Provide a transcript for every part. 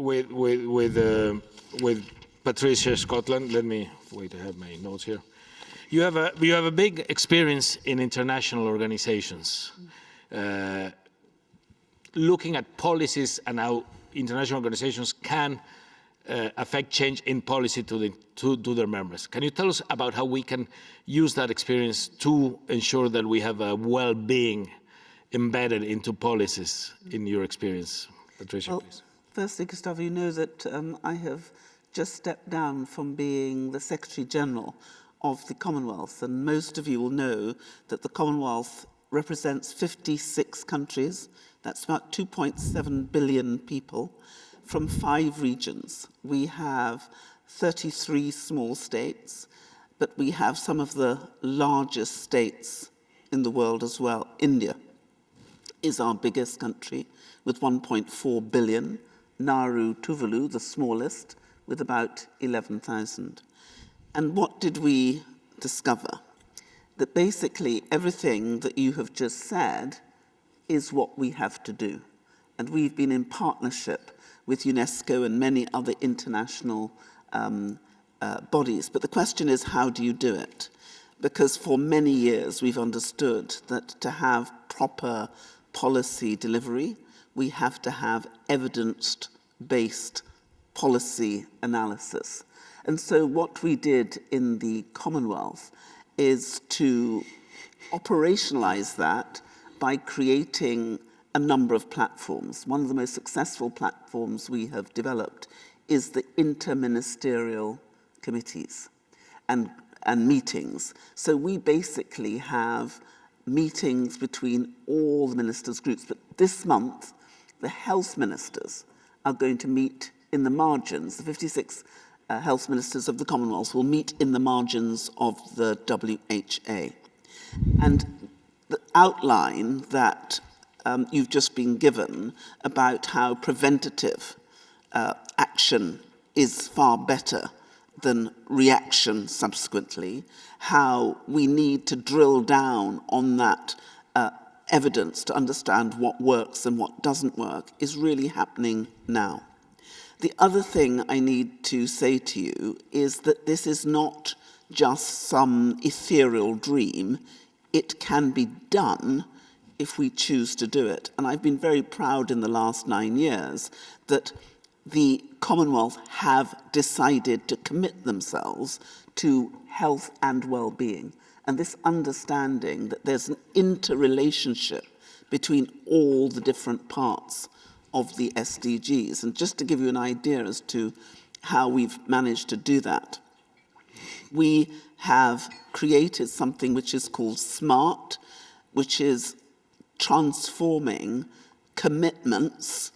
with Patricia, Scotland. Let me wait. I have my notes here. You have a big experience in international organizations, looking at policies and how international organizations can affect change in policy to their members. Can you tell us about how we can use that experience to ensure that we have a well-being embedded into policies in your experience? Patricia, please. Firstly, Gustavo, you know that I have just stepped down from being the Secretary General of the Commonwealth, and most of you will know that the Commonwealth represents 56 countries. That's about 2.7 billion people from 5 regions. We have 33 small states, but we have some of the largest states in the world as well. India is our biggest country with 1.4 billion. Nauru, Tuvalu, the smallest, with about 11,000. And what did we discover? That basically everything that you have just said is what we have to do. And we've been in partnership with UNESCO and many other international bodies. But the question is, how do you do it? Because for many years we've understood that to have proper policy delivery, we have to have evidence-based policy analysis. And so what we did in the Commonwealth is to operationalize that by creating a number of platforms. One of the most successful platforms we have developed is the interministerial committees and meetings. So we basically have meetings between all the ministers' groups. But this month, the health ministers are going to meet in the margins. The 56 health ministers of the Commonwealth will meet in the margins of the WHA. And the outline that you've just been given about how preventative action is far better than reaction subsequently, how we need to drill down on that evidence to understand what works and what doesn't work is really happening now. The other thing I need to say to you is that this is not just some ethereal dream. It can be done if we choose to do it. And I've been very proud in the last 9 years that the Commonwealth have decided to commit themselves to health and well-being. And this understanding that there's an interrelationship between all the different parts of the SDGs. And just to give you an idea as to how we've managed to do that, we have created something which is called SMART, which is transforming commitments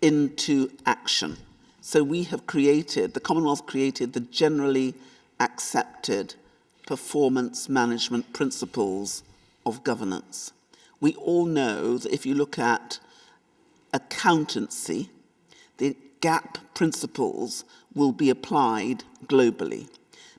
into action. So we have created, the Commonwealth created the generally accepted performance management principles of governance. We all know that if you look at accountancy, the GAP principles will be applied globally.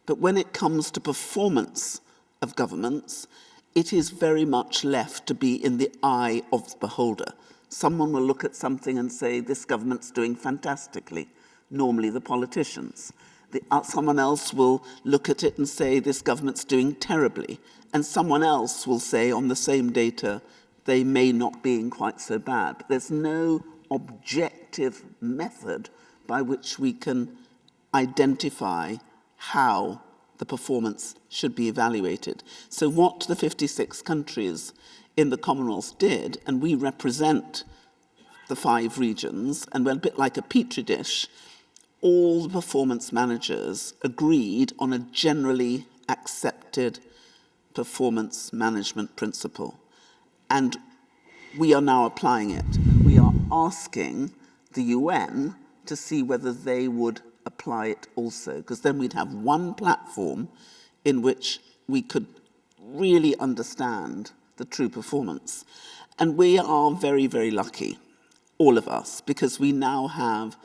But when it comes to performance of governments, it is very much left to be in the eye of the beholder. Someone will look at something and say, this government's doing fantastically, normally the politicians. Someone else will look at it and say, this government's doing terribly. And someone else will say, on the same data, they may not be quite so bad. But there's no objective method by which we can identify how the performance should be evaluated. So what the 56 countries in the Commonwealth did, and we represent the 5 regions, and we're a bit like a petri dish, all the performance managers agreed on a generally accepted performance management principle. And we are now applying it. We are asking the UN to see whether they would apply it also, because then we'd have one platform in which we could really understand the true performance. And we are very, very lucky, all of us, because we now have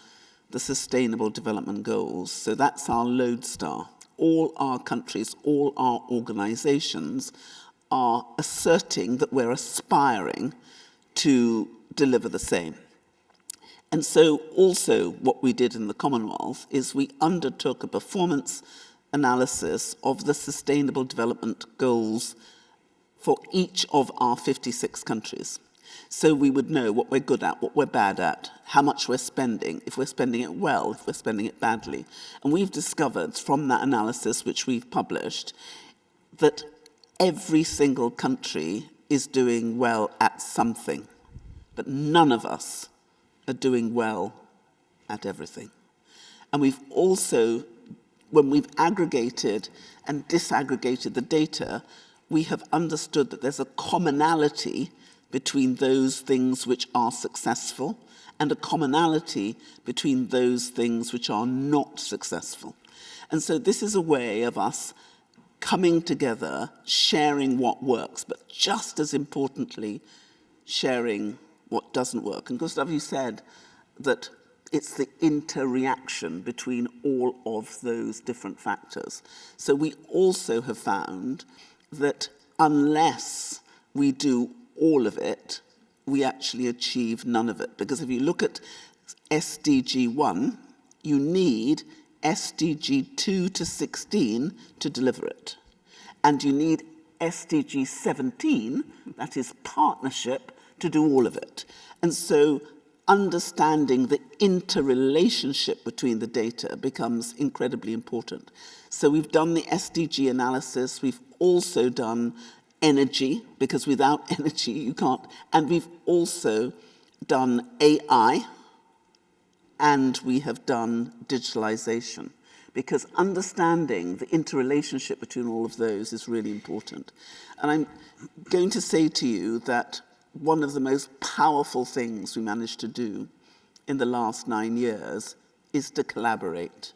the Sustainable Development Goals. So that's our lodestar. All our countries, all our organizations are asserting that we're aspiring to deliver the same. And so also what we did in the Commonwealth is we undertook a performance analysis of the Sustainable Development Goals for each of our 56 countries. So we would know what we're good at, what we're bad at, how much we're spending, if we're spending it well, if we're spending it badly. And we've discovered from that analysis, which we've published, that every single country is doing well at something, but none of us are doing well at everything. And we've also, when we've aggregated and disaggregated the data, we have understood that there's a commonality between those things which are successful and a commonality between those things which are not successful. And so this is a way of us coming together, sharing what works, but just as importantly, sharing what doesn't work. And Gustavo, you said that it's the interreaction between all of those different factors. So we also have found that unless we do all of it, we actually achieve none of it. Because if you look at SDG 1, you need SDG 2 to 16 to deliver it. And you need SDG 17, that is partnership, to do all of it. And so understanding the interrelationship between the data becomes incredibly important. So we've done the SDG analysis, we've also done energy, because without energy you can't, and we've also done AI, and we have done digitalization, because understanding the interrelationship between all of those is really important. And I'm going to say to you that one of the most powerful things we managed to do in the last 9 years is to collaborate.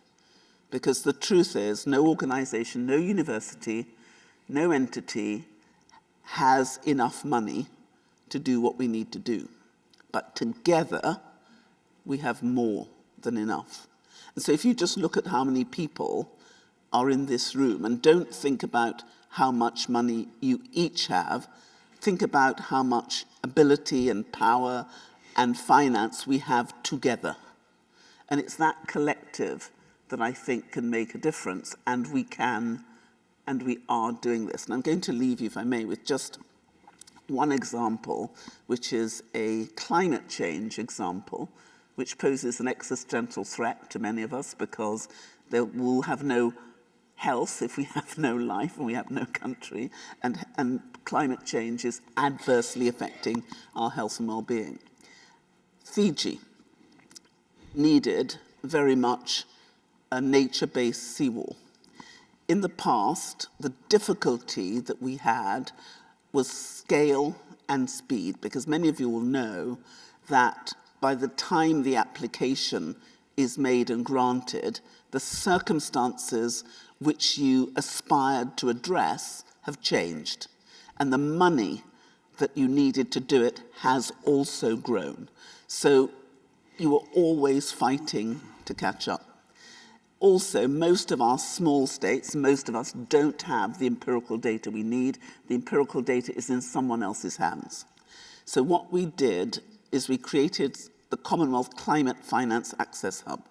Because the truth is, no organization, no university, no entity has enough money to do what we need to do. But together, we have more than enough. And so if you just look at how many people are in this room, and don't think about how much money you each have, think about how much ability and power and finance we have together. And it's that collective that I think can make a difference, and we can, and we are doing this. And I'm going to leave you, if I may, with just one example, which is a climate change example, which poses an existential threat to many of us, because we'll have no health if we have no life and we have no country, and climate change is adversely affecting our health and well-being. Fiji needed very much a nature-based seawall. In the past, the difficulty that we had was scale and speed, because many of you will know that by the time the application is made and granted, the circumstances which you aspired to address have changed. And the money that you needed to do it has also grown. So you were always fighting to catch up. Also, most of our small states, most of us don't have the empirical data we need. The empirical data is in someone else's hands. So what we did is we created the Commonwealth Climate Finance Access Hub.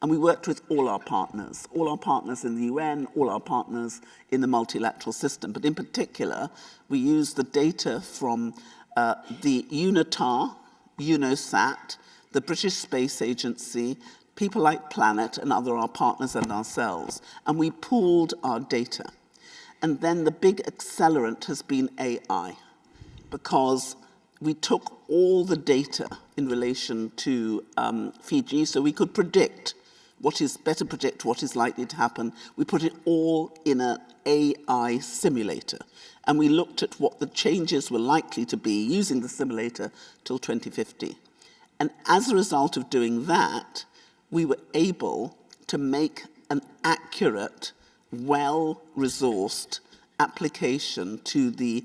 And we worked with all our partners in the UN, all our partners in the multilateral system. But in particular, we used the data from the UNITAR, UNOSAT, the British Space Agency, people like Planet and other our partners and ourselves. And we pooled our data. And then the big accelerant has been AI, because we took all the data in relation to Fiji, so we could predict what is likely to happen. We put it all in an AI simulator, and we looked at what the changes were likely to be using the simulator till 2050. And as a result of doing that, we were able to make an accurate, well-resourced application to the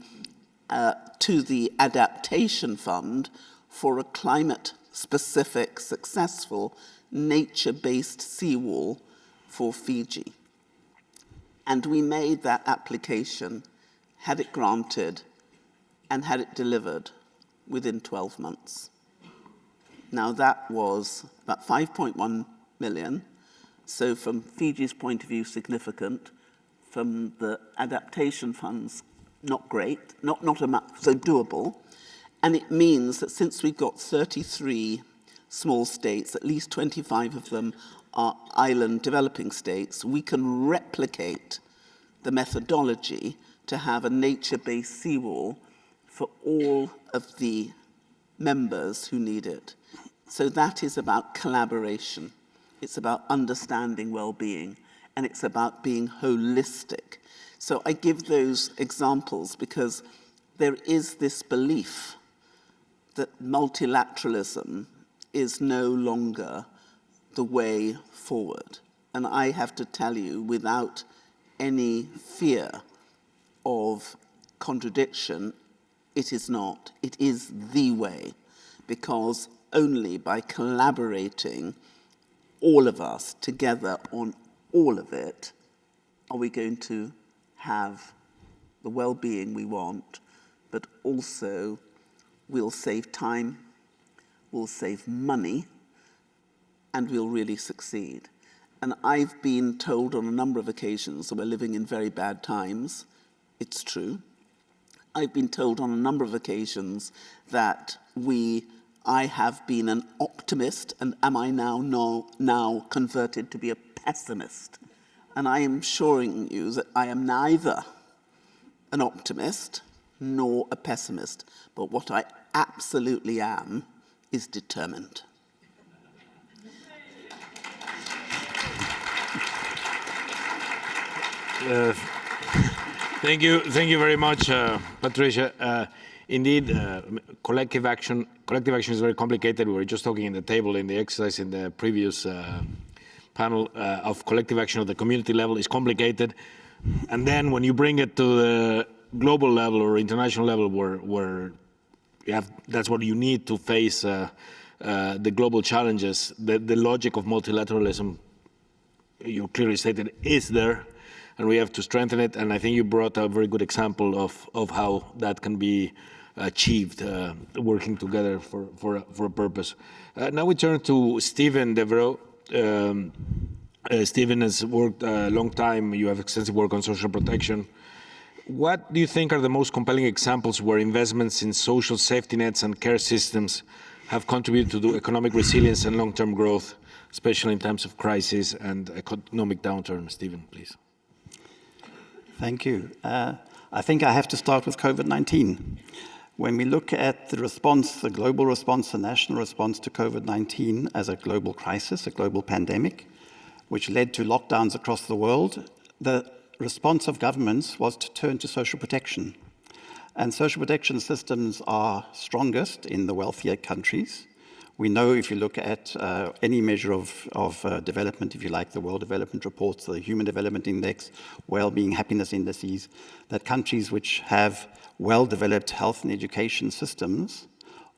adaptation fund for a climate-specific, successful, nature-based seawall for Fiji. And we made that application, had it granted, and had it delivered within 12 months. Now that was about 5.1 million. So from Fiji's point of view, significant. From the adaptation funds, not great, not so doable. And it means that since we've got 33 small states, at least 25 of them are island developing states, we can replicate the methodology to have a nature-based seawall for all of the members who need it. So that is about collaboration. It's about understanding well-being, and it's about being holistic. So I give those examples because there is this belief that multilateralism is no longer the way forward. And I have to tell you, without any fear of contradiction, it is not. It is the way, because only by collaborating, all of us together on all of it, are we going to have the well-being we want, but also we'll save time, we'll save money, and we'll really succeed. And I've been told on a number of occasions that we're living in very bad times. It's true. I've been told on a number of occasions that I have been an optimist, and am I now converted to be a pessimist? And I am assuring you that I am neither an optimist nor a pessimist, but what I absolutely am is determined. Thank you very much, Patricia. Indeed, collective action is very complicated. We were just talking in the table in the exercise in the previous panel of collective action at the community level is complicated. And then when you bring it to the global level or international level where that's what you need to face the global challenges, the logic of multilateralism, you clearly stated, is there, and we have to strengthen it. And I think you brought a very good example of how that can be achieved, working together for a purpose. Now we turn to Stephen Devereux. Stephen has worked a long time. You have extensive work on social protection. What do you think are the most compelling examples where investments in social safety nets and care systems have contributed to the economic resilience and long-term growth, especially in times of crisis and economic downturn? Stephen, please. Thank you. I think I have to start with COVID-19. When we look at the response, the global response, the national response to COVID-19 as a global crisis, a global pandemic, which led to lockdowns across the world, the response of governments was to turn to social protection. And social protection systems are strongest in the wealthier countries. We know if you look at any measure of development, if you like, the World Development Reports, the Human Development Index, Wellbeing, happiness indices, that countries which have well-developed health and education systems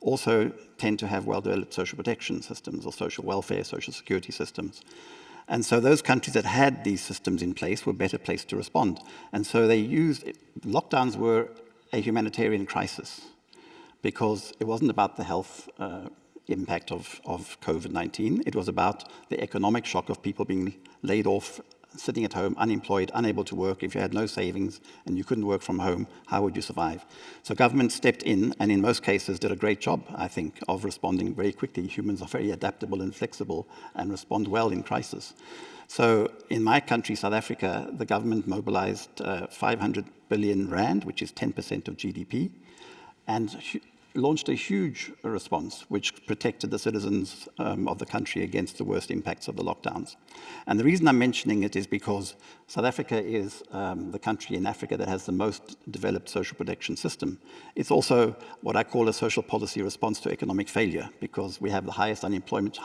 also tend to have well-developed social protection systems or social welfare, social security systems. And so those countries that had these systems in place were better placed to respond. And so lockdowns were a humanitarian crisis because it wasn't about the health impact of COVID-19. It was about the economic shock of people being laid off, sitting at home, unemployed, unable to work. If you had no savings and you couldn't work from home, how would you survive? So government stepped in and in most cases did a great job, I think, of responding very quickly. Humans are very adaptable and flexible and respond well in crisis. So in my country, South Africa, the government mobilized 500 billion rand, which is 10% of GDP, and launched a huge response which protected the citizens of the country against the worst impacts of the lockdowns. And the reason I'm mentioning it is because South Africa is the country in Africa that has the most developed social protection system. It's also what I call a social policy response to economic failure, because we have the highest unemployment,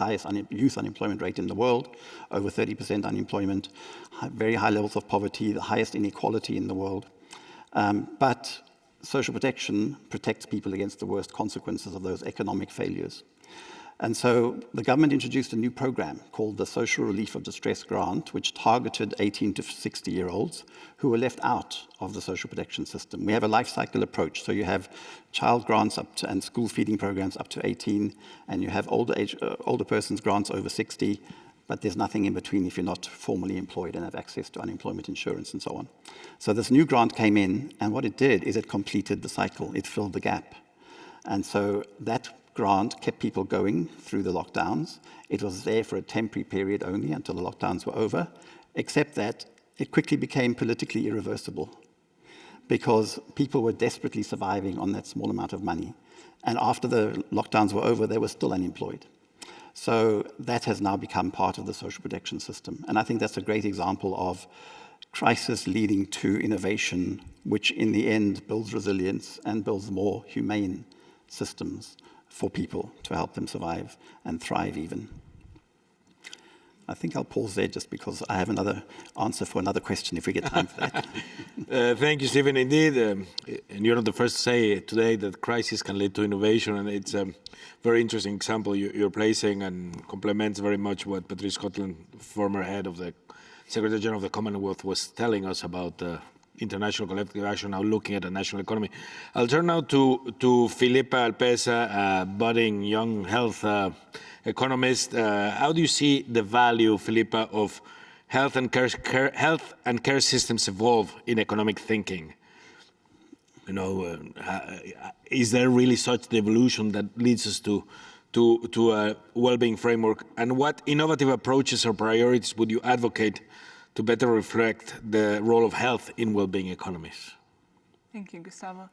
youth unemployment rate in the world, over 30% unemployment, very high levels of poverty, the highest inequality in the world. But social protection protects people against the worst consequences of those economic failures. And so the government introduced a new program called the Social Relief of Distress Grant, which targeted 18 to 60-year-olds who were left out of the social protection system. We have a life cycle approach. So you have child grants up to, and school feeding programs up to 18, and you have older persons grants over 60, but there's nothing in between if you're not formally employed and have access to unemployment insurance and so on. So this new grant came in, and what it did is it completed the cycle. It filled the gap. And so that grant kept people going through the lockdowns. It was there for a temporary period only until the lockdowns were over, except that it quickly became politically irreversible because people were desperately surviving on that small amount of money. And after the lockdowns were over, they were still unemployed. So that has now become part of the social protection system. And I think that's a great example of crisis leading to innovation, which in the end builds resilience and builds more humane systems for people to help them survive and thrive even. I think I'll pause there just because I have another answer for another question if we get time for that. Thank you, Stephen. Indeed, and you're not the first to say today that crisis can lead to innovation, and it's a very interesting example you're placing and complements very much what Patricia Scotland, former head of the Secretary General of the Commonwealth, was telling us about international collective action now looking at the national economy. I'll turn now to Filipa Alpeza, a budding young health economist. How do you see the value, Filipa, of health and care systems evolve in economic thinking? You know, is there really such the evolution that leads us to a well-being framework? And what innovative approaches or priorities would you advocate to better reflect the role of health in well-being economies? Thank you, Gustavo.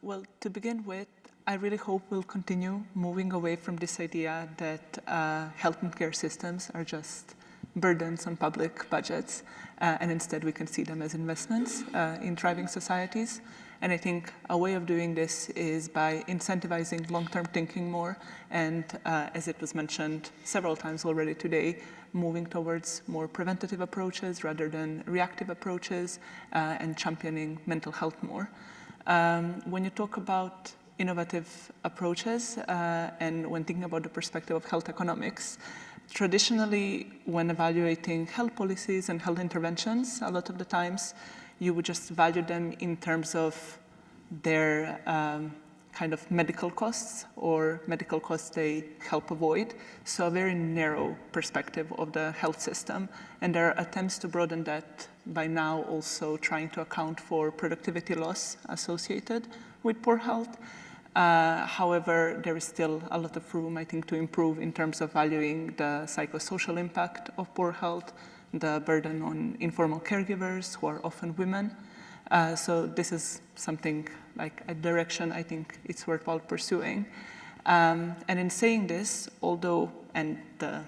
Well, to begin with, I really hope we'll continue moving away from this idea that health and care systems are just burdens on public budgets, and instead we can see them as investments in thriving societies. And I think a way of doing this is by incentivizing long-term thinking more, and as it was mentioned several times already today, moving towards more preventative approaches rather than reactive approaches, and championing mental health more. When you talk about innovative approaches and when thinking about the perspective of health economics, traditionally when evaluating health policies and health interventions, a lot of the times you would just value them in terms of their kind of medical costs or medical costs they help avoid. So a very narrow perspective of the health system. And there are attempts to broaden that by now also trying to account for productivity loss associated with poor health. However, there is still a lot of room, I think, to improve in terms of valuing the psychosocial impact of poor health, the burden on informal caregivers who are often women. So this is something like a direction I think it's worthwhile pursuing. And in saying this, although, and the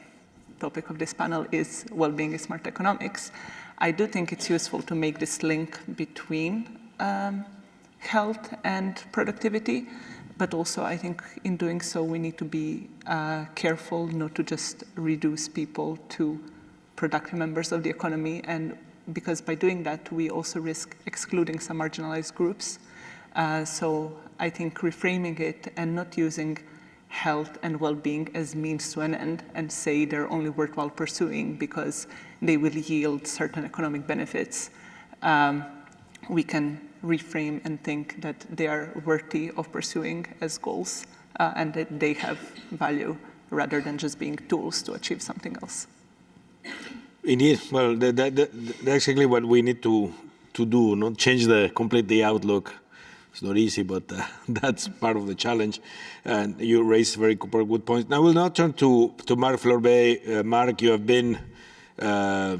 topic of this panel is well-being is smart economics, I do think it's useful to make this link between health and productivity, but also I think in doing so we need to be careful not to just reduce people to productive members of the economy, and because by doing that we also risk excluding some marginalized groups. So I think reframing it and not using health and well-being as means to an end and say they're only worthwhile pursuing because they will yield certain economic benefits, we can reframe and think that they are worthy of pursuing as goals and that they have value rather than just being tools to achieve something else. Indeed. Well, that's exactly what we need to do, not change completely outlook. It's not easy, but that's part of the challenge. And you raised very good points. Now we'll now turn to Marc Fleurbaey. Marc, you have been a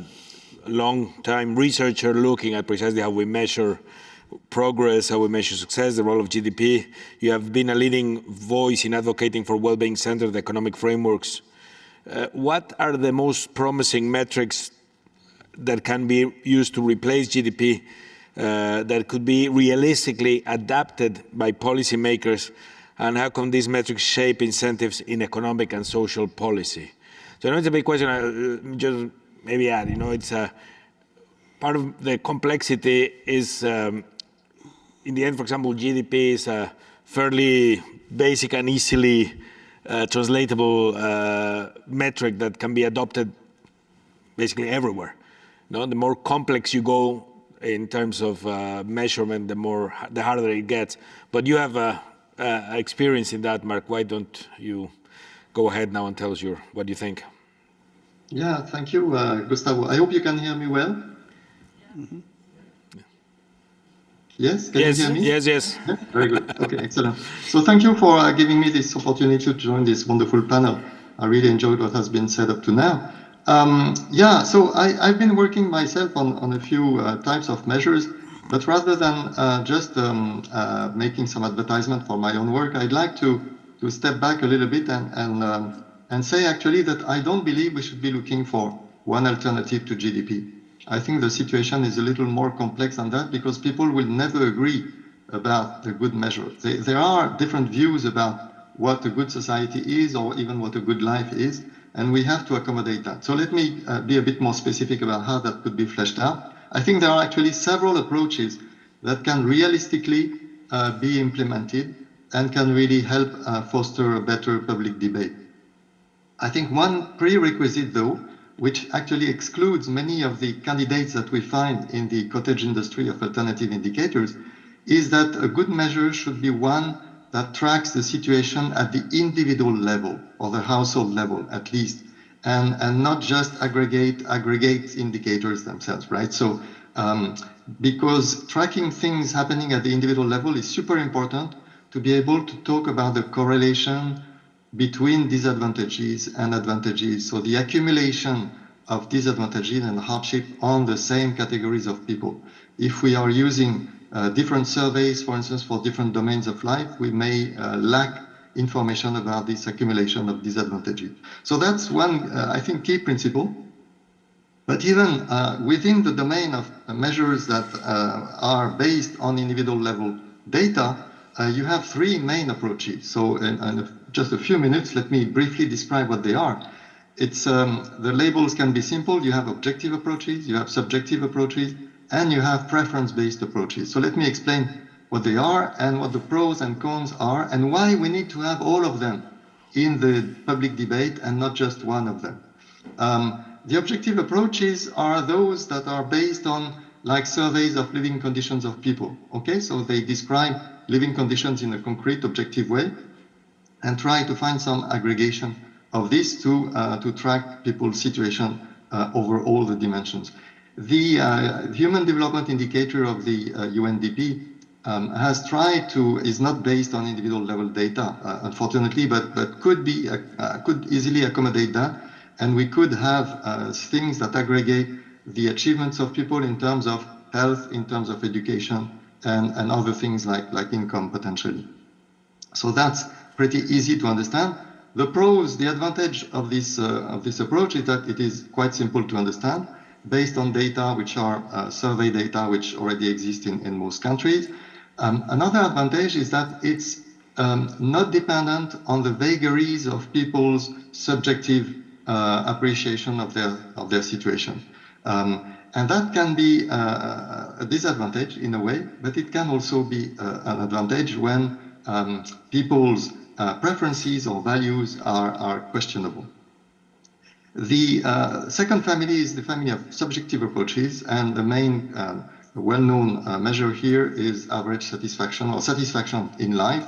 long-time researcher looking at precisely how we measure progress, how we measure success, the role of GDP. You have been a leading voice in advocating for well-being-centered economic frameworks. What are the most promising metrics that can be used to replace GDP that could be realistically adapted by policymakers, and how can these metrics shape incentives in economic and social policy? So I know it's a big question. I'll just maybe add, it's part of the complexity is, in the end, for example, GDP is a fairly basic and easily translatable metric that can be adopted basically everywhere. No, the more complex you go in terms of measurement, the harder it gets. But you have experience in that, Marc. Why don't you go ahead now and tell us what you think? Yeah, thank you, Gustavo. I hope you can hear me well. Mm-hmm. Yes, can you hear me? Yes. Yeah, very good. Okay, excellent. So thank you for giving me this opportunity to join this wonderful panel. I really enjoyed what has been said up to now. Yeah, so I've been working myself on a few types of measures, but rather than just making some advertisement for my own work, I'd like to step back a little bit and say actually that I don't believe we should be looking for one alternative to GDP. I think the situation is a little more complex than that because people will never agree about the good measure. There are different views about what a good society is or even what a good life is, and we have to accommodate that. So let me be a bit more specific about how that could be fleshed out. I think there are actually several approaches that can realistically be implemented and can really help foster a better public debate. I think one prerequisite, though, which actually excludes many of the candidates that we find in the cottage industry of alternative indicators, is that a good measure should be one that tracks the situation at the individual level or the household level at least, and not just aggregate indicators themselves, right? So because tracking things happening at the individual level is super important to be able to talk about the correlation between disadvantages and advantages. So the accumulation of disadvantages and hardship on the same categories of people. If we are using different surveys, for instance, for different domains of life, we may lack information about this accumulation of disadvantages. So that's one, I think, key principle. But even within the domain of measures that are based on individual level data, you have three main approaches. So in just a few minutes, let me briefly describe what they are. It's the labels can be simple. You have objective approaches, you have subjective approaches, and you have preference-based approaches. So let me explain what they are and what the pros and cons are and why we need to have all of them in the public debate and not just one of them. The objective approaches are those that are based on like surveys of living conditions of people. Okay, so they describe living conditions in a concrete, objective way and try to find some aggregation of this to track people's situation over all the dimensions. The Human Development Indicator of the UNDP has tried to, is not based on individual level data, unfortunately, but could easily accommodate that. And we could have things that aggregate the achievements of people in terms of health, in terms of education, and other things like income potentially. So that's pretty easy to understand. The pros, the advantage of this approach is that it is quite simple to understand, based on data which are survey data which already exist in most countries. Another advantage is that it's not dependent on the vagaries of people's subjective appreciation of their situation. And that can be a disadvantage in a way, but it can also be an advantage when people's preferences or values are questionable. The second family is the family of subjective approaches, and the main well-known measure here is average satisfaction or satisfaction in life.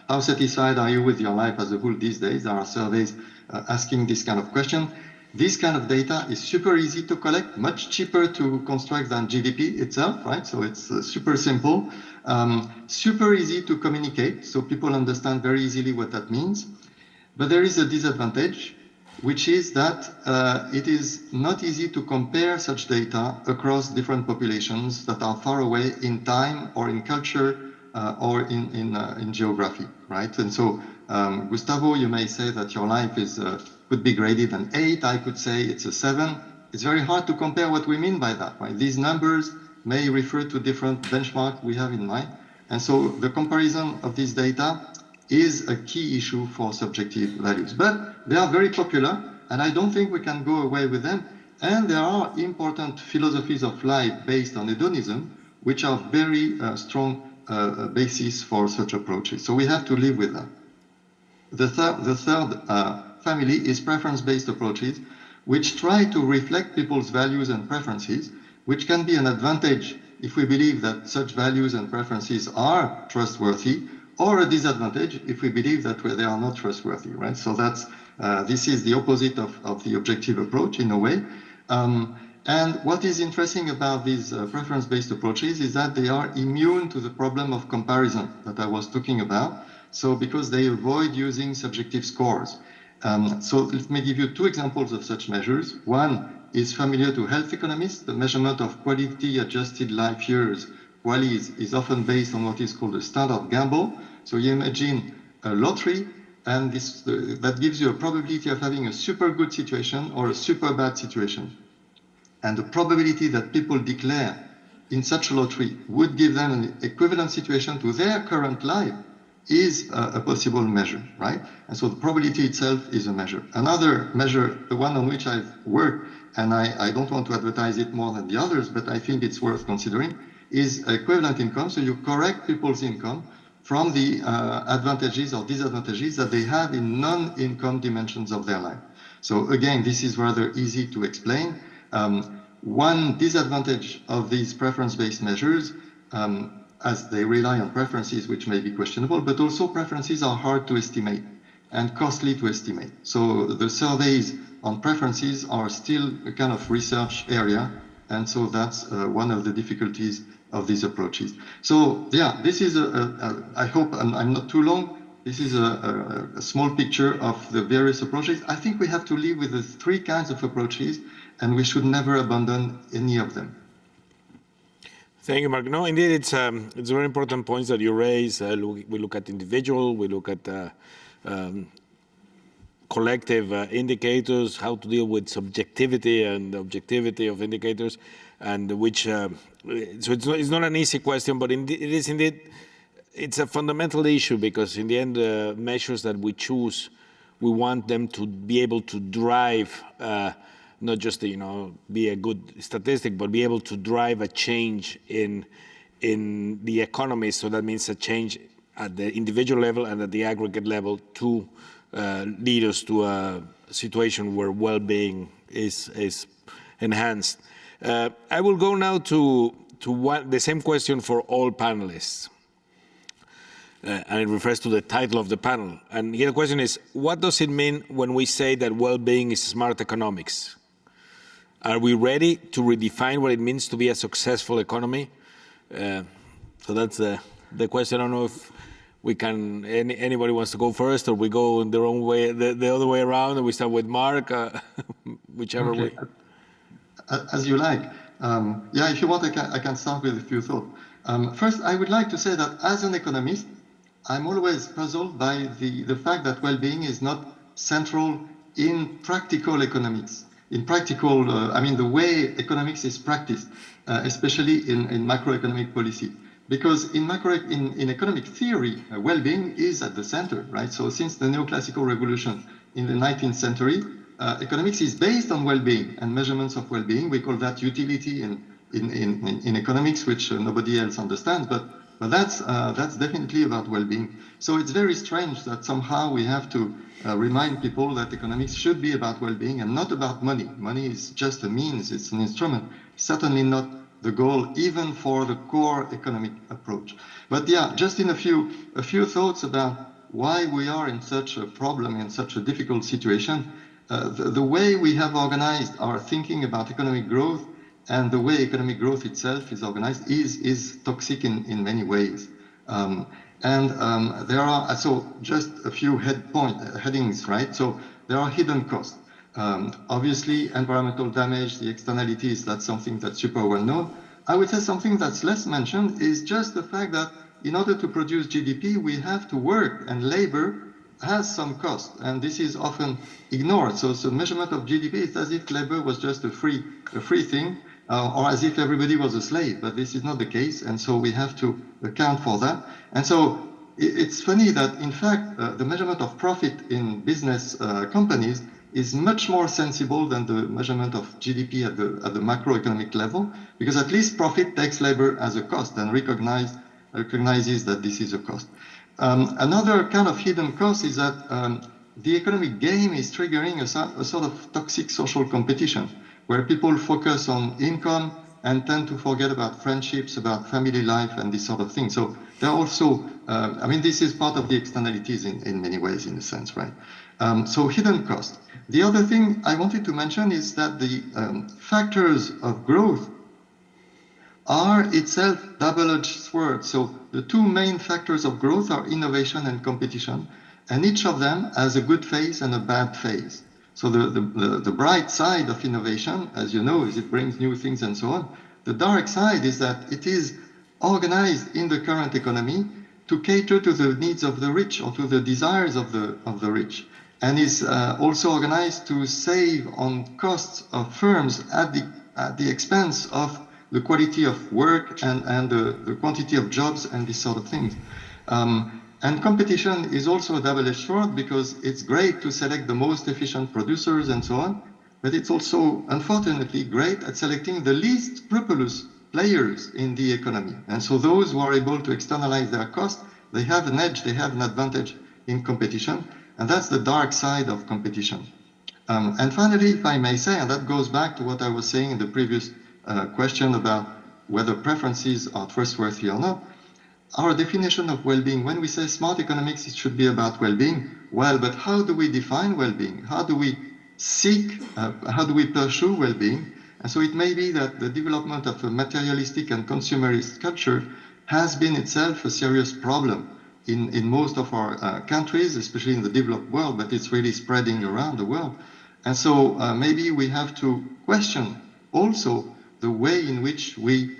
How satisfied are you with your life as a whole these days? There are surveys asking this kind of question. This kind of data is super easy to collect, much cheaper to construct than GDP itself, right? So it's super simple, super easy to communicate, so people understand very easily what that means. But there is a disadvantage, which is that it is not easy to compare such data across different populations that are far away in time or in culture or in geography, right? And so, Gustavo, you may say that your life is could be graded an 8. I could say it's a 7. It's very hard to compare what we mean by that, right? These numbers may refer to different benchmarks we have in mind. And so the comparison of these data is a key issue for subjective values. But they are very popular, and I don't think we can go away with them. And there are important philosophies of life based on hedonism, which are very strong basis for such approaches. So we have to live with that. The third family is preference-based approaches, which try to reflect people's values and preferences, which can be an advantage if we believe that such values and preferences are trustworthy, or a disadvantage if we believe that they are not trustworthy, right? So that's, this is the opposite of the objective approach in a way. And what is interesting about these preference-based approaches is that they are immune to the problem of comparison that I was talking about. So because they avoid using subjective scores. So let me give you two examples of such measures. One is familiar to health economists. The measurement of quality-adjusted life years, QALYs, is often based on what is called a standard gamble. So you imagine a lottery, and that gives you a probability of having a super good situation or a super bad situation. And the probability that people declare in such a lottery would give them an equivalent situation to their current life is a possible measure, right? And so the probability itself is a measure. Another measure, the one on which I've worked, and I don't want to advertise it more than the others, but I think it's worth considering, is equivalent income. So you correct people's income from the advantages or disadvantages that they have in non-income dimensions of their life. So again, this is rather easy to explain. One disadvantage of these preference-based measures, as they rely on preferences which may be questionable, but also preferences are hard to estimate and costly to estimate. So the surveys on preferences are still a kind of research area, and so that's one of the difficulties of these approaches. So yeah, this is I hope I'm not too long, this is a small picture of the various approaches. I think we have to live with the three kinds of approaches, and we should never abandon any of them. Thank you, Marc. No, indeed, it's very important points that you raise. We look at individual, we look at collective indicators, how to deal with subjectivity and objectivity of indicators, and which, so it's not an easy question, but it is indeed, it's a fundamental issue, because in the end, measures that we choose, we want them to be able to drive not just be a good statistic, but be able to drive a change in the economy. So that means a change at the individual level and at the aggregate level to lead us to a situation where well-being is enhanced. I will go now to the same question for all panelists. And it refers to the title of the panel. And here the question is, what does it mean when we say that well-being is smart economics? Are we ready to redefine what it means to be a successful economy? So that's the question. I don't know if we can, anybody wants to go first, or we go in their own way, the other way around, and we start with Marc, whichever way. As you like. Yeah, if you want, I can start with a few thoughts. First, I would like to say that as an economist, I'm always puzzled by the fact that well-being is not central in practical economics. In practical, I mean, the way economics is practiced, especially in macroeconomic policy. Because in economic theory, well-being is at the center, right? So since the neoclassical revolution in the 19th century, economics is based on well-being and measurements of well-being. We call that utility in economics, which nobody else understands, but that's definitely about well-being. So it's very strange that somehow we have to remind people that economics should be about well-being and not about money. Money is just a means, it's an instrument, certainly not the goal, even for the core economic approach. But yeah, just in a few thoughts about why we are in such a problem, in such a difficult situation. The way we have organized our thinking about economic growth and the way economic growth itself is organized is toxic in many ways. There are, so just a few headings, right? So there are hidden costs. Obviously, environmental damage, the externalities, that's something that's super well known. I would say something that's less mentioned is just the fact that in order to produce GDP, we have to work, and labor has some cost, and this is often ignored. So measurement of GDP is as if labor was just a free thing, or as if everybody was a slave, but this is not the case, and so we have to account for that. And so it's funny that, in fact, the measurement of profit in business companies is much more sensible than the measurement of GDP at the macroeconomic level, because at least profit takes labor as a cost and recognizes that this is a cost. Another kind of hidden cost is that the economic game is triggering a sort of toxic social competition, where people focus on income and tend to forget about friendships, about family life, and this sort of thing. So there are also, I mean, this is part of the externalities in many ways, in a sense, right? So hidden cost. The other thing I wanted to mention is that the factors of growth are itself double-edged swords. So the two main factors of growth are innovation and competition, and each of them has a good phase and a bad phase. So the bright side of innovation, as you know, is it brings new things and so on. The dark side is that it is organized in the current economy to cater to the needs of the rich or to the desires of the rich, and is also organized to save on costs of firms at the expense of the quality of work and the quantity of jobs and these sort of things. And competition is also a double-edged sword, because it's great to select the most efficient producers and so on, but it's also, unfortunately, great at selecting the least scrupulous players in the economy. And so those who are able to externalize their costs, they have an edge, they have an advantage in competition, and that's the dark side of competition. And finally, if I may say, and that goes back to what I was saying in the previous question about whether preferences are trustworthy or not, our definition of well-being, when we say smart economics, it should be about well-being. Well, but how do we define well-being? How do we seek, how do we pursue well-being? And so it may be that the development of a materialistic and consumerist culture has been itself a serious problem in most of our countries, especially in the developed world, but it's really spreading around the world. And so maybe we have to question also the way in which we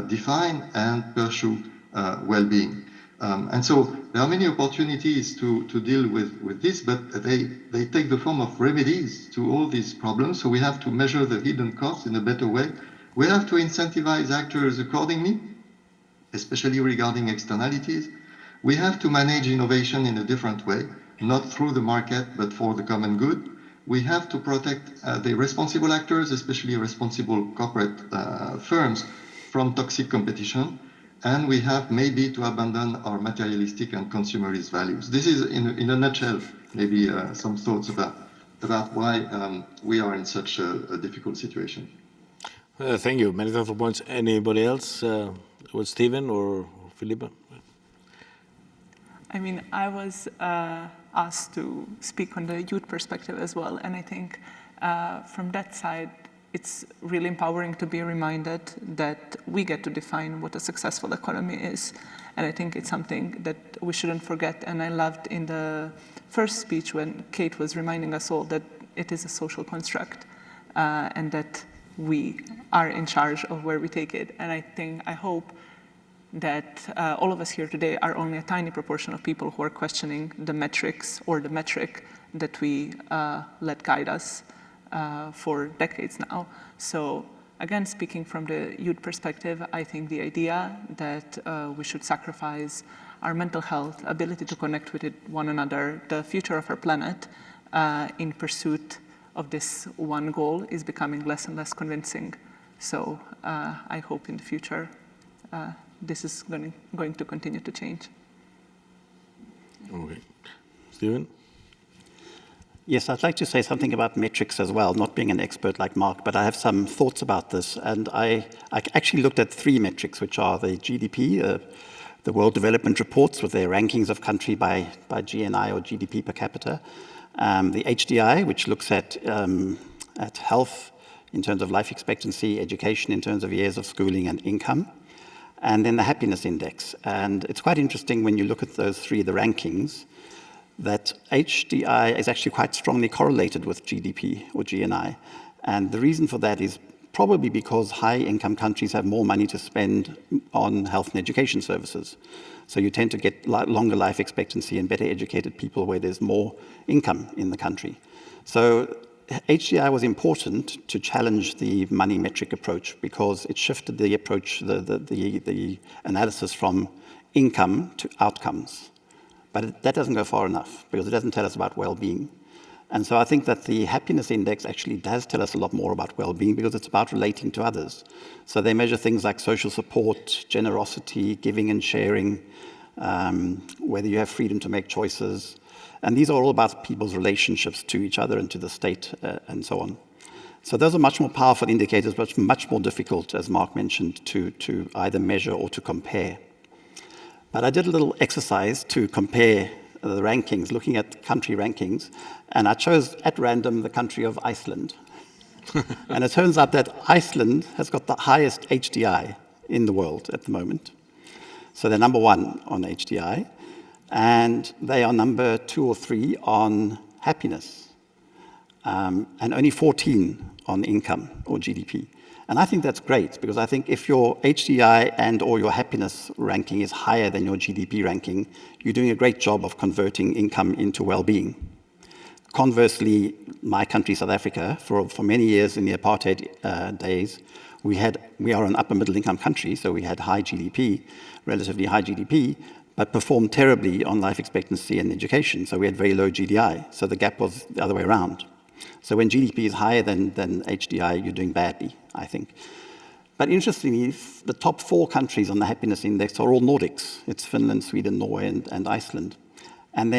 define and pursue well-being. And so there are many opportunities to deal with this, but they take the form of remedies to all these problems. So we have to measure the hidden costs in a better way. We have to incentivize actors accordingly, especially regarding externalities. We have to manage innovation in a different way, not through the market, but for the common good. We have to protect the responsible actors, especially responsible corporate firms, from toxic competition. And we have maybe to abandon our materialistic and consumerist values. This is, in a nutshell, maybe some thoughts about why we are in such a difficult situation. Thank you. Many thoughtful points. Anybody else? With Stephen or Filipa? I mean, I was asked to speak on the youth perspective as well, and I think from that side, it's really empowering to be reminded that we get to define what a successful economy is. And I think it's something that we shouldn't forget. And I loved in the first speech when Kate was reminding us all that it is a social construct and that we are in charge of where we take it. And I hope that all of us here today are only a tiny proportion of people who are questioning the metrics or the metric that we let guide us for decades now. So again, speaking from the youth perspective, I think the idea that we should sacrifice our mental health, ability to connect with one another, the future of our planet in pursuit of this one goal is becoming less and less convincing. So I hope in the future this is going to continue to change. Okay. Stephen? Yes, I'd like to say something about metrics as well, not being an expert like Marc, but I have some thoughts about this. And I actually looked at 3 metrics, which are the GDP, the World Development Reports with their rankings of country by GNI or GDP per capita, the HDI, which looks at health in terms of life expectancy, education in terms of years of schooling and income, and then the happiness index. And it's quite interesting when you look at those 3, the rankings, that HDI is actually quite strongly correlated with GDP or GNI. And the reason for that is probably because high-income countries have more money to spend on health and education services. So you tend to get longer life expectancy and better educated people where there's more income in the country. So HDI was important to challenge the money metric approach because it shifted the approach, the analysis from income to outcomes. But that doesn't go far enough because it doesn't tell us about well-being. And so I think that the happiness index actually does tell us a lot more about well-being because it's about relating to others. So they measure things like social support, generosity, giving and sharing, whether you have freedom to make choices. And these are all about people's relationships to each other and to the state and so on. So those are much more powerful indicators, but much more difficult, as Marc mentioned, to either measure or to compare. But I did a little exercise to compare the rankings, looking at country rankings, and I chose at random the country of Iceland. And it turns out that Iceland has got the highest HDI in the world at the moment. So they're number 1 on HDI, and they are number 2 or 3 on happiness, and only 14 on income or GDP. And I think that's great, because I think if your HDI and or your happiness ranking is higher than your GDP ranking, you're doing a great job of converting income into well-being. Conversely, my country, South Africa, for many years in the apartheid days, we are an upper middle income country, so we had high GDP, relatively high GDP, but performed terribly on life expectancy and education. So we had very low GDI. So the gap was the other way around. So when GDP is higher than HDI, you're doing badly, I think. But interestingly, the top 4 countries on the happiness index are all Nordics. It's Finland, Sweden, Norway, and Iceland. And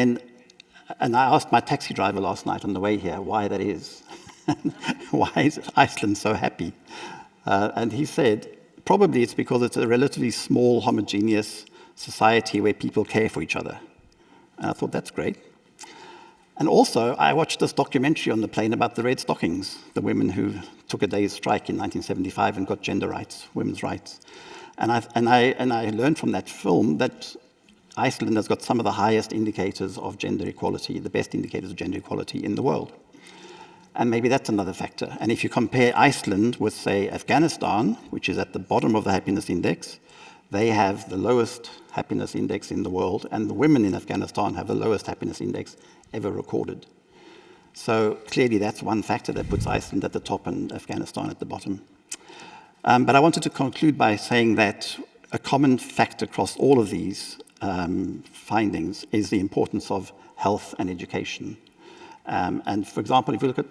I asked my taxi driver last night on the way here why that is. Why is Iceland so happy? And he said, probably it's because it's a relatively small, homogeneous society where people care for each other. And I thought, that's great. And also, I watched this documentary on the plane about the Red Stockings, the women who took a day's strike in 1975 and got gender rights, women's rights. And I learned from that film that Iceland has got some of the highest indicators of gender equality, the best indicators of gender equality in the world. And maybe that's another factor. And if you compare Iceland with, say, Afghanistan, which is at the bottom of the happiness index, they have the lowest happiness index in the world, and the women in Afghanistan have the lowest happiness index ever recorded. So clearly that's one factor that puts Iceland at the top and Afghanistan at the bottom. But I wanted to conclude by saying that a common factor across all of these findings is the importance of health and education. And for example, if you look at,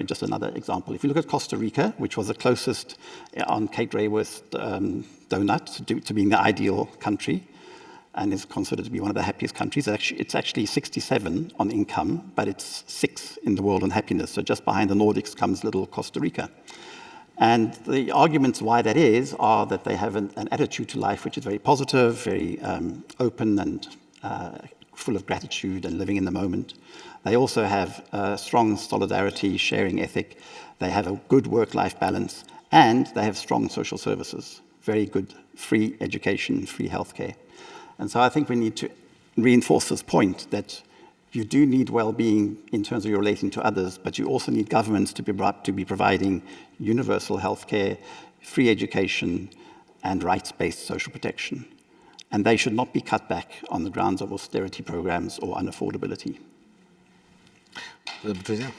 just another example. If you look at Costa Rica, which was the closest on Kate Raworth's donut to being the ideal country, and is considered to be one of the happiest countries. It's actually 67 on income, but it's 6 in the world on happiness. So just behind the Nordics comes little Costa Rica. And the arguments why that is are that they have an attitude to life which is very positive, very open and full of gratitude and living in the moment. They also have strong solidarity, sharing ethic. They have a good work-life balance, and they have strong social services, very good free education, free healthcare. And so I think we need to reinforce this point that you do need well-being in terms of your relating to others, but you also need governments to be providing universal healthcare, free education, and rights-based social protection. And they should not be cut back on the grounds of austerity programs or unaffordability. Patricia?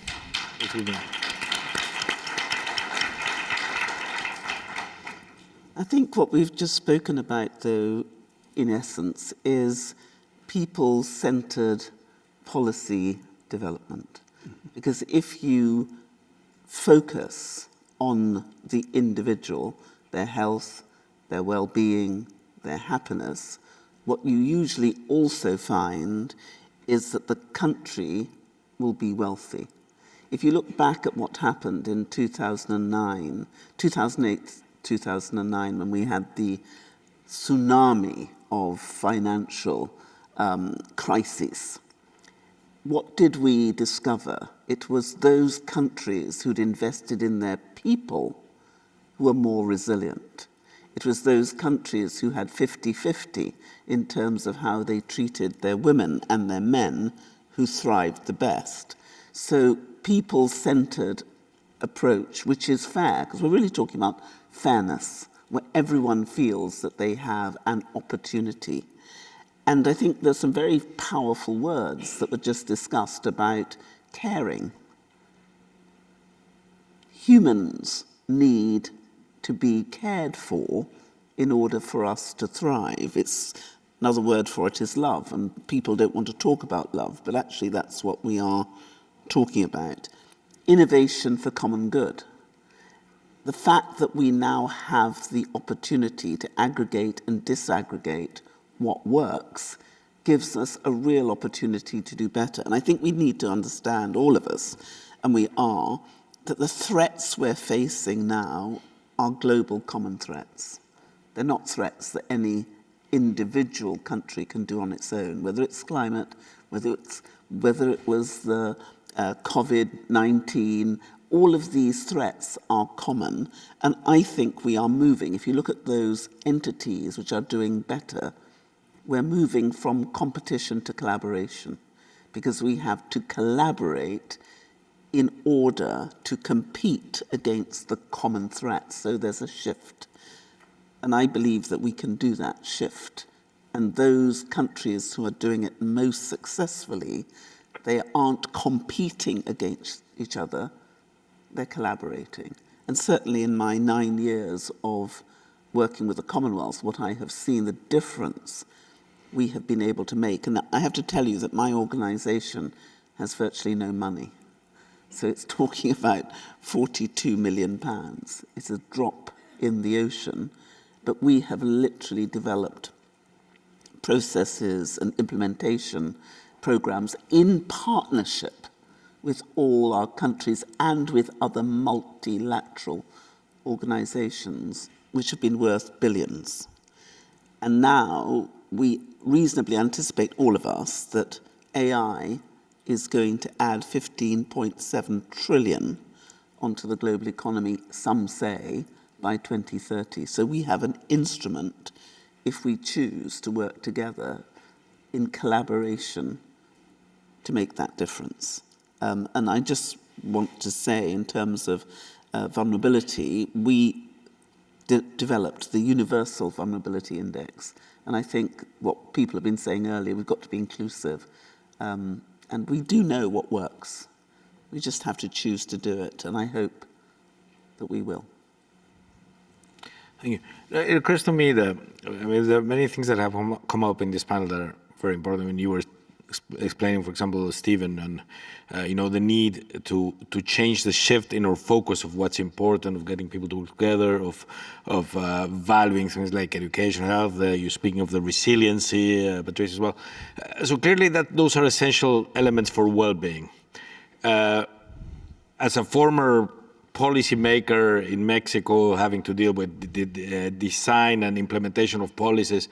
I think what we've just spoken about, though, in essence, is people-centered policy development. Because if you focus on the individual, their health, their well-being, their happiness, what you usually also find is that the country will be wealthy. If you look back at what happened in 2008, 2009, when we had the tsunami of financial crisis, what did we discover? It was those countries who'd invested in their people who were more resilient. It was those countries who had 50-50 in terms of how they treated their women and their men who thrived the best. So people-centered approach, which is fair, because we're really talking about fairness, where everyone feels that they have an opportunity. And I think there's some very powerful words that were just discussed about caring. Humans need to be cared for in order for us to thrive. It's another word for it is love, and people don't want to talk about love, but actually that's what we are talking about. Innovation for common good. The fact that we now have the opportunity to aggregate and disaggregate what works gives us a real opportunity to do better. And I think we need to understand, all of us, and we are, that the threats we're facing now are global common threats. They're not threats that any individual country can do on its own, whether it's climate, whether it was the COVID-19, all of these threats are common. And I think we are moving, if you look at those entities which are doing better, we're moving from competition to collaboration, because we have to collaborate in order to compete against the common threats. So there's a shift. And I believe that we can do that shift. And those countries who are doing it most successfully, they aren't competing against each other, they're collaborating. And certainly in my 9 years of working with the Commonwealth, what I have seen, the difference we have been able to make. And I have to tell you that my organization has virtually no money. So it's talking about £42 million. It's a drop in the ocean. But we have literally developed processes and implementation programs in partnership with all our countries and with other multilateral organizations, which have been worth billions. And now we reasonably anticipate, all of us, that AI is going to add 15.7 trillion onto the global economy, some say, by 2030. So we have an instrument, if we choose to work together in collaboration, to make that difference. And I just want to say, in terms of vulnerability, we developed the Universal Vulnerability Index. And I think what people have been saying earlier, we've got to be inclusive. And we do know what works. We just have to choose to do it. And I hope that we will. Thank you. It occurs to me that, there are many things that have come up in this panel that are very important. When you were explaining, for example, Stephen, and the need to change the shift in our focus of what's important, of getting people to work together, of valuing things like education, health. You're speaking of the resiliency, Patricia, as well. So clearly those are essential elements for well-being. As a former policymaker in Mexico, having to deal with the design and implementation of policies,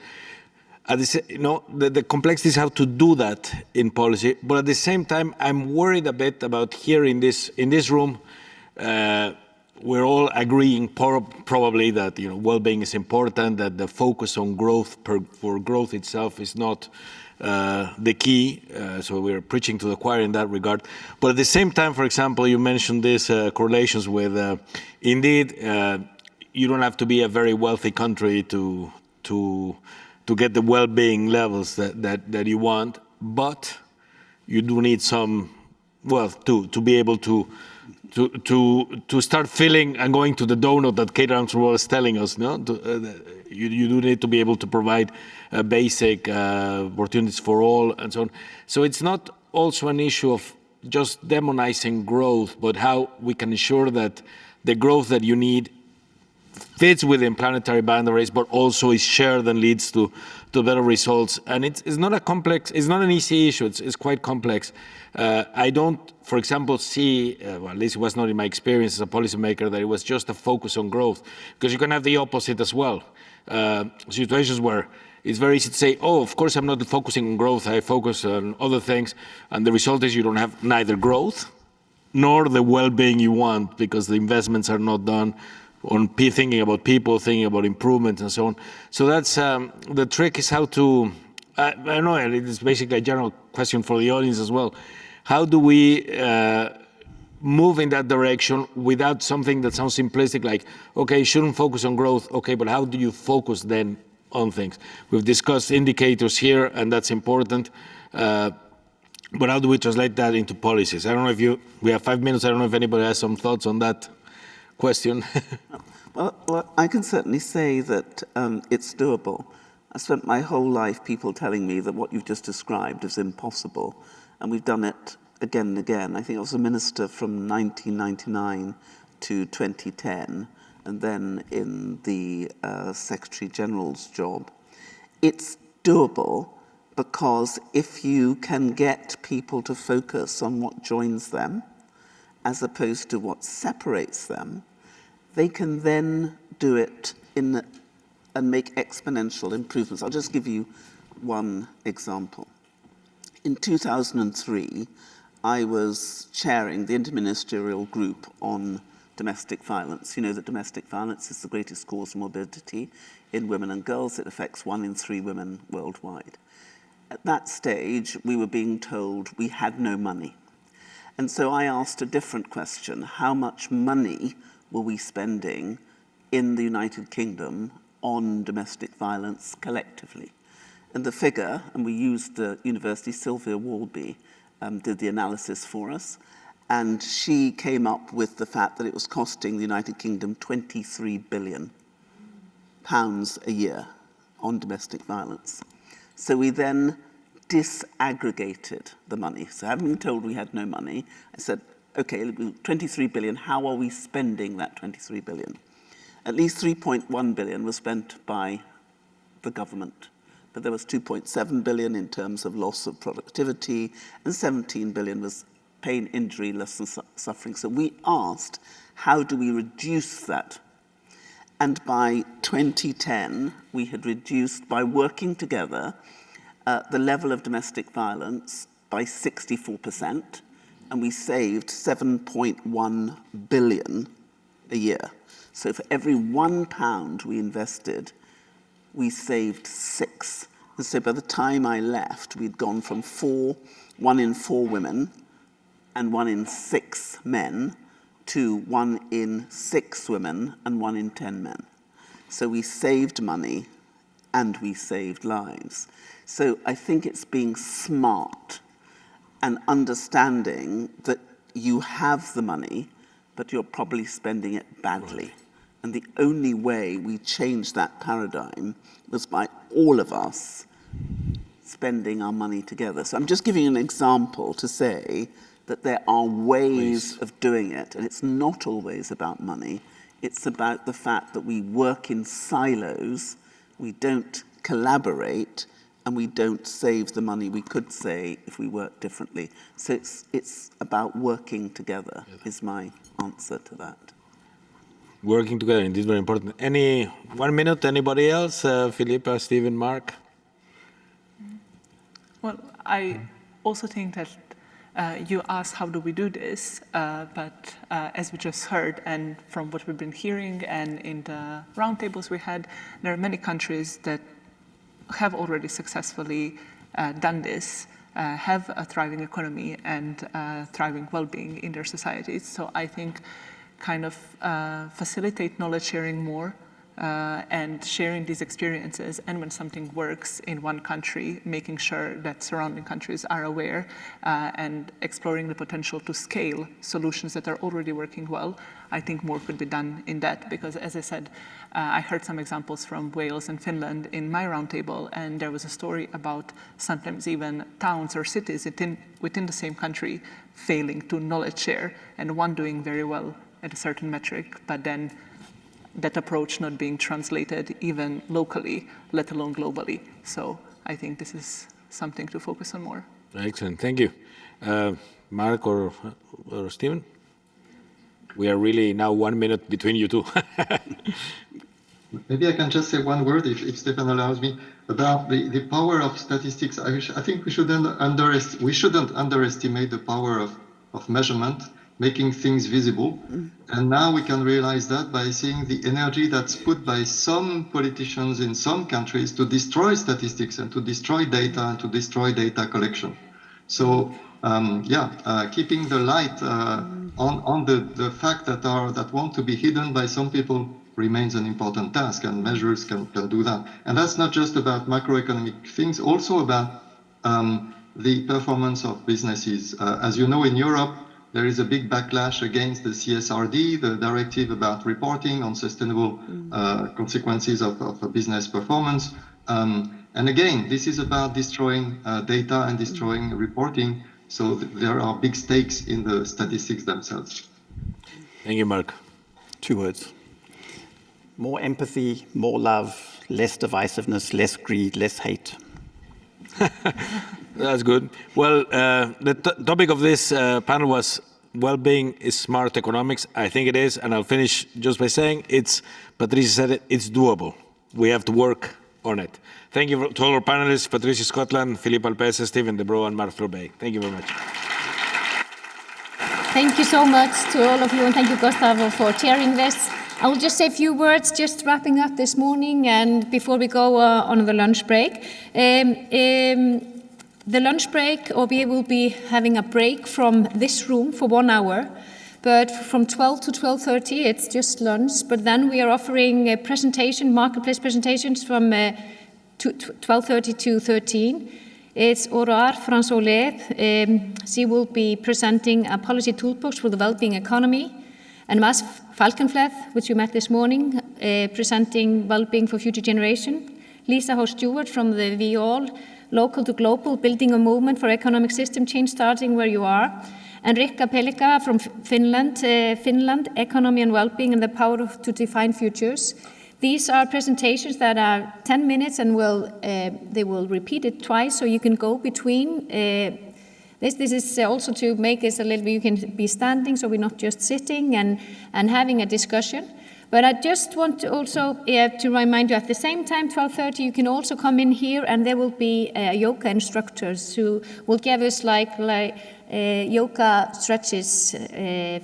the complexity is how to do that in policy. But at the same time, I'm worried a bit about here in this room. We're all agreeing probably that well-being is important, that the focus on growth for growth itself is not the key. So we're preaching to the choir in that regard. But at the same time, for example, you mentioned these correlations with, indeed, you don't have to be a very wealthy country to get the well-being levels that you want, but you do need some wealth to be able to start filling and going to the donut that Kate Armstrong was telling us. No, you do need to be able to provide basic opportunities for all and so on. So it's not also an issue of just demonizing growth, but how we can ensure that the growth that you need fits within planetary boundaries, but also is shared and leads to better results. And it's not an easy issue. It's quite complex. I don't, for example, see, at least it was not in my experience as a policymaker, that it was just a focus on growth, because you can have the opposite as well. Situations where it's very easy to say, oh, of course I'm not focusing on growth, I focus on other things, and the result is you don't have neither growth nor the well-being you want, because the investments are not done on thinking about people, thinking about improvements and so on. So that's the trick is how to, I don't know, it's basically a general question for the audience as well. How do we move in that direction without something that sounds simplistic, like, okay, you shouldn't focus on growth, okay, but how do you focus then on things? We've discussed indicators here, and that's important. But how do we translate that into policies? I don't know if we have 5 minutes, I don't know if anybody has some thoughts on that question. Well, I can certainly say that it's doable. I spent my whole life people telling me that what you've just described is impossible. And we've done it again and again. I think I was a minister from 1999 to 2010, and then in the Secretary General's job. It's doable because if you can get people to focus on what joins them as opposed to what separates them, they can then do it and make exponential improvements. I'll just give you one example. In 2003, I was chairing the interministerial group on domestic violence. You know that domestic violence is the greatest cause of morbidity in women and girls. It affects 1 in 3 women worldwide. At that stage, we were being told we had no money. And so I asked a different question. How much money were we spending in the United Kingdom on domestic violence collectively? And the figure, and we used the university, Sylvia Wallby, did the analysis for us, and she came up with the fact that it was costing the United Kingdom £23 billion a year on domestic violence. So we then disaggregated the money. So having been told we had no money, I said, okay, 23 billion, how are we spending that 23 billion? At least 3.1 billion was spent by the government, but there was 2.7 billion in terms of loss of productivity, and 17 billion was pain, injury, loss and suffering. So we asked, how do we reduce that? And by 2010, we had reduced, by working together, the level of domestic violence by 64%, and we saved 7.1 billion a year. So for every £1 we invested, we saved 6. And so by the time I left, we'd gone from 1 in 4 women and 1 in 6 men to 1 in 6 women and 1 in 10 men. So we saved money and we saved lives. So I think it's being smart and understanding that you have the money, but you're probably spending it badly. And the only way we changed that paradigm was by all of us spending our money together. So I'm just giving you an example to say that there are ways of doing it, and it's not always about money. It's about the fact that we work in silos, we don't collaborate, and we don't save the money we could save if we work differently. So it's about working together, is my answer to that. Working together, indeed, very important. 1 minute, anybody else? Filipa, Stephen, Marc? Well, I also think that you asked how do we do this, but as we just heard, and from what we've been hearing and in the roundtables we had, there are many countries that have already successfully done this, have a thriving economy and thriving well-being in their societies. So I think kind of facilitate knowledge sharing more and sharing these experiences, and when something works in one country, making sure that surrounding countries are aware and exploring the potential to scale solutions that are already working well. I think more could be done in that, because as I said, I heard some examples from Wales and Finland in my roundtable, and there was a story about sometimes even towns or cities within the same country failing to knowledge share, and one doing very well at a certain metric, but then that approach not being translated even locally, let alone globally. So I think this is something to focus on more. Excellent, thank you. Marc or Stephen? We are really now 1 minute between you two. Maybe I can just say one word, if Stephen allows me, about the power of statistics. I think we shouldn't underestimate the power of measurement, making things visible. And now we can realize that by seeing the energy that's put by some politicians in some countries to destroy statistics and to destroy data and to destroy data collection. So keeping the light on the fact that want to be hidden by some people remains an important task, and measures can do that. And that's not just about macroeconomic things, also about the performance of businesses. As you know, in Europe, there is a big backlash against the CSRD, the directive about reporting on sustainable consequences of a business performance. And again, this is about destroying data and destroying reporting. So there are big stakes in the statistics themselves. Thank you, Marc. 2 words. More empathy, more love, less divisiveness, less greed, less hate. That's good. Well, the topic of this panel was well-being is smart economics. I think it is, and I'll finish just by saying Patricia said it, it's doable. We have to work on it. Thank you to all our panelists, Patricia Scotland, Filipa Alpeza, Stephen Devereux, and Marc Fleurbaey. Thank you very much. Thank you so much to all of you, and thank you, Gustavo, for chairing this. I will just say a few words, just wrapping up this morning, and before we go on the lunch break. The lunch break, we will be having a break from this room for 1 hour, but from 12 to 12:30, it's just lunch. But then we are offering a presentation, marketplace presentations from 12:30 to 13. It's Aurore François. She will be presenting a policy toolbox for the well-being economy. And Mas Falkenfleth, which you met this morning, presenting well-being for future generation. Lisa Howe-Stewart from the VOL, Local to Global, Building a Movement for Economic System Change, Starting Where You Are. And Rikka Pelika from Finland, Economy and Wellbeing and the Power to Define Futures. These are presentations that are 10 minutes and they will repeat it twice, so you can go between. This is also to make this a little bit, you can be standing, so we're not just sitting and having a discussion. But I just want to also to remind you, at the same time, 12:30, you can also come in here, and there will be yoga instructors who will give us yoga stretches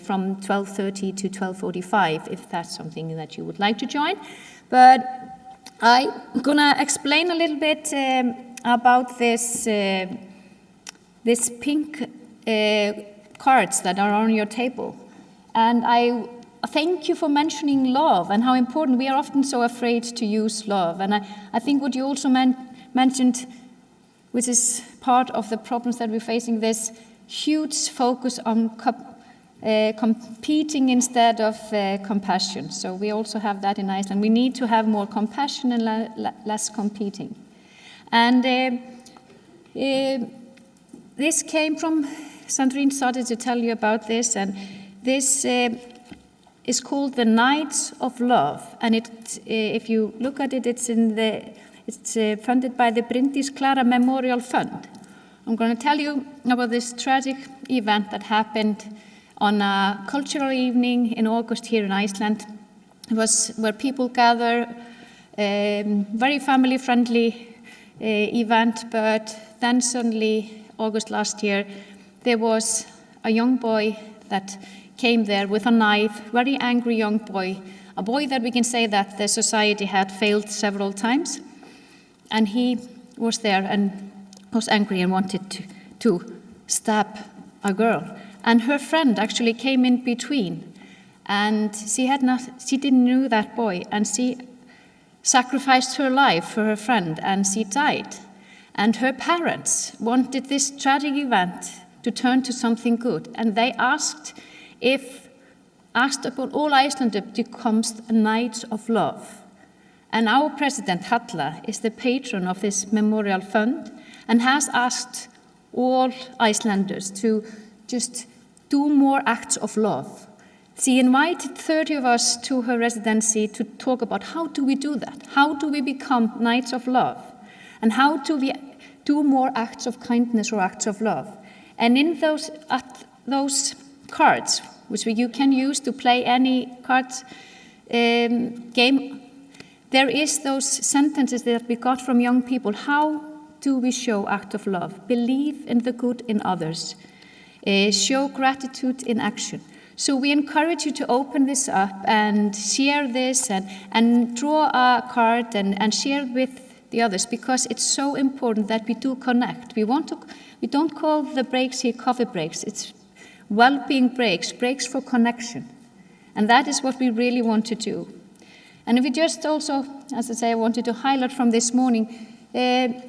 from 12:30 to 12:45, if that's something that you would like to join. But I'm gonna explain a little bit about this pink cards that are on your table. And I thank you for mentioning love and how important. We are often so afraid to use love. And I think what you also mentioned, which is part of the problems that we're facing, this huge focus on competing instead of compassion. So we also have that in Iceland. We need to have more compassion and less competing. And this came from, Sandrine started to tell you about this, and this is called the Knights of Love. And if you look at it, it's funded by the Bryndís Klara Memorial Fund. I'm going to tell you about this tragic event that happened on a cultural evening in August here in Iceland. It was where people gather, very family-friendly event, but then suddenly, August last year, there was a young boy that came there with a knife, very angry young boy, a boy that we can say that the society had failed several times. And he was there and was angry and wanted to stab a girl. And her friend actually came in between. And she didn't know that boy, and she sacrificed her life for her friend, and she died. And her parents wanted this tragic event to turn to something good, and they asked upon all Icelanders to become Knights of Love. And our president, Halla, is the patron of this memorial fund and has asked all Icelanders to just do more acts of love. She invited 30 of us to her residency to talk about how do we do that? How do we become Knights of Love? And how do we do more acts of kindness or acts of love? And in those cards, which you can use to play any cards game, there is those sentences that we got from young people. How do we show act of love? Believe in the good in others. Show gratitude in action. So we encourage you to open this up and share this and draw a card and share with the others, because it's so important that we do connect. We don't call the breaks here coffee breaks. It's well-being breaks for connection. And that is what we really want to do. And if we just also, as I say, I wanted to highlight from this morning, the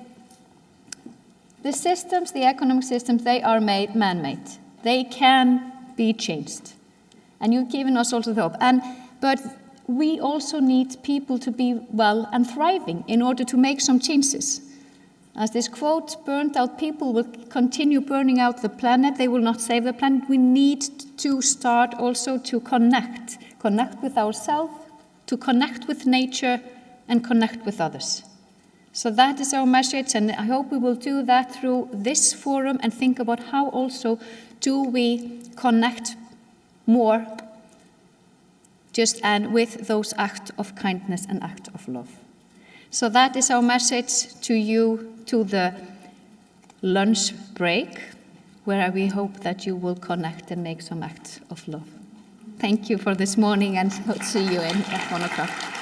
systems, the economic systems, they are man-made. They can be changed. And you've given us also the hope. But we also need people to be well and thriving in order to make some changes. As this quote, burned out people will continue burning out the planet. They will not save the planet. We need to start also to connect with ourselves, to connect with nature, and connect with others. So that is our message, and I hope we will do that through this forum and think about how also do we connect more just and with those acts of kindness and acts of love. So that is our message to you, to the lunch break, where we hope that you will connect and make some acts of love. Thank you for this morning, and hope to see you at 1 o'clock.